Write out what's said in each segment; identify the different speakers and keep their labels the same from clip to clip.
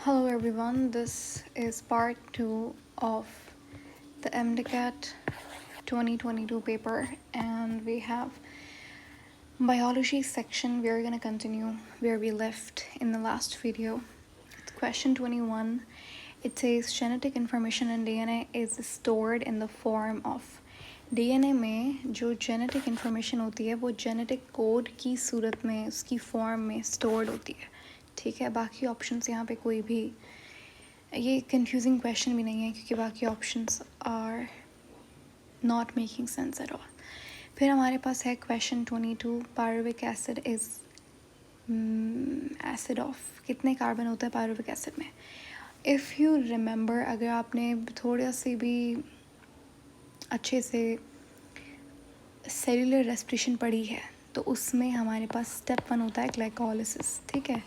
Speaker 1: Hello everyone, this is part 2 of the MDCAT 2022 paper, and we have biology section. We are going to continue where we left in the last video. Question 21, it says genetic information in DNA is stored in the form of DNA में जो genetic information होती है वो genetic code की सूरत में उसकी form में stored होती है. ठीक है, बाकी ऑप्शंस यहाँ पे कोई भी ये कंफ्यूजिंग क्वेश्चन भी नहीं है क्योंकि बाकी options are not making sense at all. फिर हमारे पास है question 22, pyruvic acid is acid of कितने कार्बन होता है पायरुविक एसिड में. इफ़ यू रिमेंबर, अगर आपने थोड़ा सी भी अच्छे से सेलुलर रेस्पिरेशन पढ़ी है तो उसमें हमारे पास स्टेप 1 होता है ग्लाइकोलिसिस. ठीक है,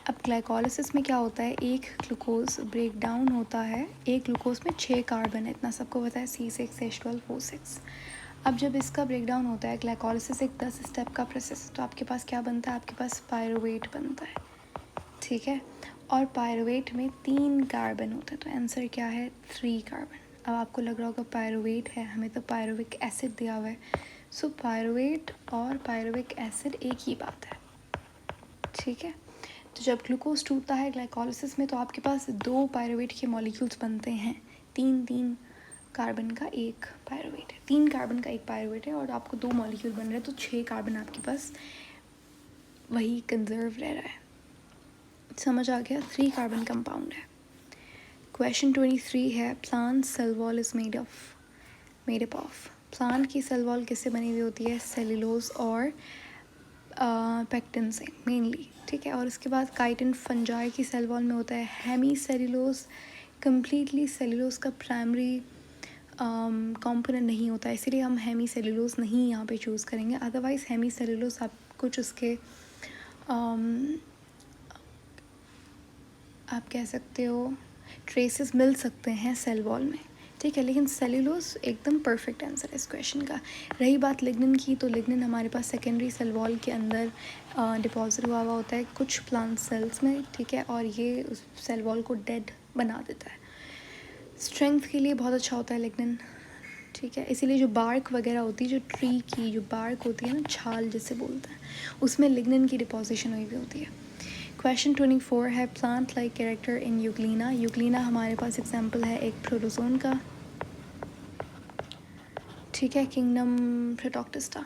Speaker 1: अब ग्लाइकोलिसिस में क्या होता है, एक ग्लूकोज ब्रेक डाउन होता है. एक ग्लूकोज में 6 कार्बन है, इतना सबको पता है, C6H12O6. अब जब इसका ब्रेक डाउन होता है, ग्लाइकोलिसिस एक 10 स्टेप का प्रोसेस, तो आपके पास क्या बनता है, आपके पास पायरुवेट बनता है. ठीक है, और पायरुवेट में 3 कार्बन होते हैं, तो आंसर क्या है 3 कार्बन. अब आपको लग रहा होगा पायरुवेट है, हमें तो पायरुविक एसिड दिया हुआ है. सो पायरुवेट और पायरुविक एसिड एक ही बात है. ठीक है, तो जब ग्लूकोज टूटता है ग्लाइकोलिसिस में तो आपके पास 2 पायरुवेट के मॉलिक्यूल्स बनते हैं. 3 कार्बन का एक पायरुवेट है, 3 कार्बन का एक पायरुवेट है और आपको 2 मॉलिक्यूल बन रहे हैं, तो 6 कार्बन आपके पास वही कंजर्व रह रहा है. समझ आ गया, 3 कार्बन कंपाउंड है. क्वेश्चन 23 है, plant cell wall is made up of. प्लांट की सेल वॉल किससे बनी हुई होती है, सेल्यूलोज और पेक्टिन से मेनली. ठीक है, और उसके बाद काइटिन फंजाई की सेल वॉल में होता है हेमी सेल्यूलोज. कम्प्लीटली सेल्यूलोज का प्राइमरी कंपोनेंट नहीं होता है, इसीलिए हम हेमी सेल्यूलोज नहीं यहाँ पे चूज़ करेंगे. अदरवाइज़ हेमी सेल्यूलोज आप कुछ उसके आप कह सकते हो ट्रेसेस मिल सकते हैं सेल वॉल में. ठीक है, लेकिन सेल्यूलोज एकदम परफेक्ट आंसर है इस क्वेश्चन का. रही बात लिग्निन की, तो लिग्निन हमारे पास सेकेंडरी सेल वॉल के अंदर डिपॉजिट हुआ होता है कुछ प्लांट सेल्स में. ठीक है, और ये उस सेल वॉल को डेड बना देता है. स्ट्रेंथ के लिए बहुत अच्छा होता है लिग्निन. ठीक है, इसीलिए जो बार्क वगैरह होती है, जो ट्री की जो बार्क होती है ना, छाल जिसे बोलते हैं, उसमें लिग्निन की डिपोजिशन हुई भी होती है. क्वेश्चन 24 है, plant like character in Euglena. Euglena हमारे पास एग्जाम्पल है एक प्रोटोजोन का. ठीक है, किंगडम प्रोटोक्टिस्टा.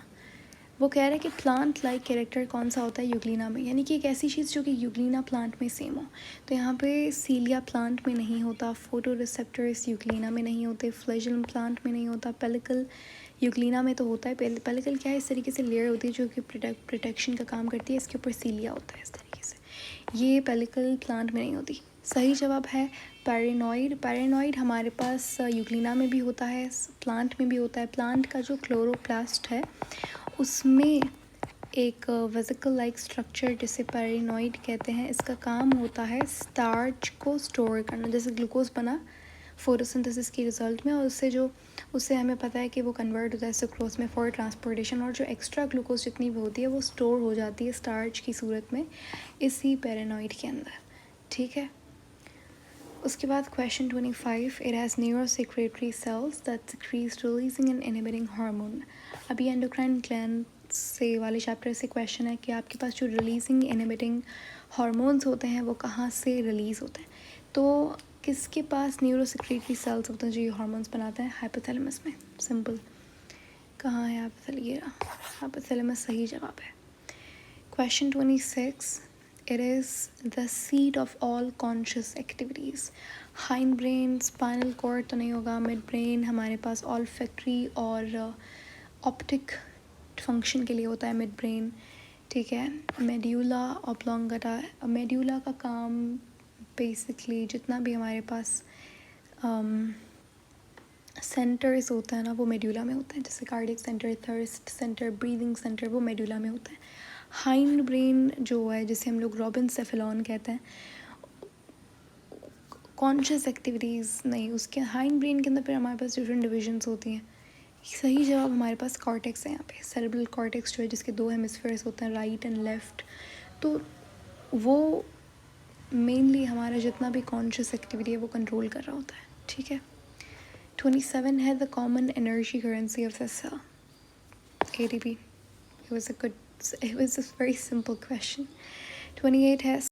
Speaker 1: वो कह रहा है कि प्लांट लाइक कैरेक्टर कौन सा होता है यूग्लिना में, यानी कि एक ऐसी चीज़ जो कि यूग्लिना प्लांट में सेम हो. तो यहाँ पे सीलिया प्लांट में नहीं होता, फोटो रिसेप्टर्स यूग्लिना में नहीं होते, फ्लैजेलम प्लांट में नहीं होता, पेलिकल यूग्लिना में तो होता है. पेलिकल क्या है, इस तरीके से लेयर होती है जो कि प्रोटेक्शन का काम करती है, इसके ऊपर सीलिया होता है इस तरीके से. ये पेलिकल प्लांट में नहीं होती. सही जवाब है पैरेनॉइड. पैरेनॉइड हमारे पास यूग्लिना में भी होता है, प्लांट में भी होता है. प्लांट का जो क्लोरोप्लास्ट है उसमें एक वेसिकल लाइक स्ट्रक्चर जिसे पैरेनॉइड कहते हैं, इसका काम होता है स्टार्च को स्टोर करना. जैसे ग्लूकोज बना फोटोसिंथेसिस की रिजल्ट में, और उससे हमें पता है कि वो कन्वर्ट होता है सुक्रोज में फॉर ट्रांसपोर्टेशन, और जो एक्स्ट्रा ग्लूकोज जितनी भी होती है वो स्टोर हो जाती है स्टार्च की सूरत में इसी पैरेनॉइड के अंदर. ठीक है, उसके बाद question 25, it has neurosecretory cells that secretes releasing and inhibiting hormone. अभी एंडोक्राइन ग्लैंड से वाले चैप्टर से क्वेश्चन है कि आपके पास जो रिलीजिंग इनहिबिटिंग हार्मोन्स होते हैं वो कहाँ से रिलीज़ होते हैं. तो किसके पास न्यूरोसेक्रेटरी सेल्स होते हैं जो ये हार्मोन्स बनाते हैं, हाइपोथैलेमस में. सिंपल, कहाँ है हाइपोथैलेमस सही जवाब है. Question 26, it is the seat of all conscious activities. Hind brain, spinal cord तो नहीं होगा. मिड ब्रेन हमारे पास ऑल्फैक्टरी और ऑप्टिक फंक्शन के लिए होता है मिड ब्रेन. ठीक है, मेड्यूला ऑब्लोंगेटा. मेड्यूला का काम बेसिकली जितना भी हमारे पास सेंटर्स होता है ना, वो मेड्यूला में होता है. जैसे cardiac centre, thirst centre, breathing centre, वो मेड्यूला में होता है. हाइंड ब्रेन जो है जिसे हम लोग रॉबिनसेफेलॉन कहते हैं, कॉन्शियस एक्टिविटीज़ नहीं, उसके हाइंड ब्रेन के अंदर फिर हमारे पास डिफरेंट डिविजन्स होती हैं. सही जवाब हमारे पास कॉर्टेक्स है यहाँ पे. सेरेब्रल कॉर्टेक्स जो है जिसके 2 हेमिस्फेयर्स होते हैं, राइट एंड लेफ्ट, तो वो मेनली हमारा जितना भी कॉन्शियस एक्टिविटी है वो कंट्रोल कर रहा होता है, ठीक है। 27 है the common energy currency of the cell, ATP. It was a very simple question. 28 है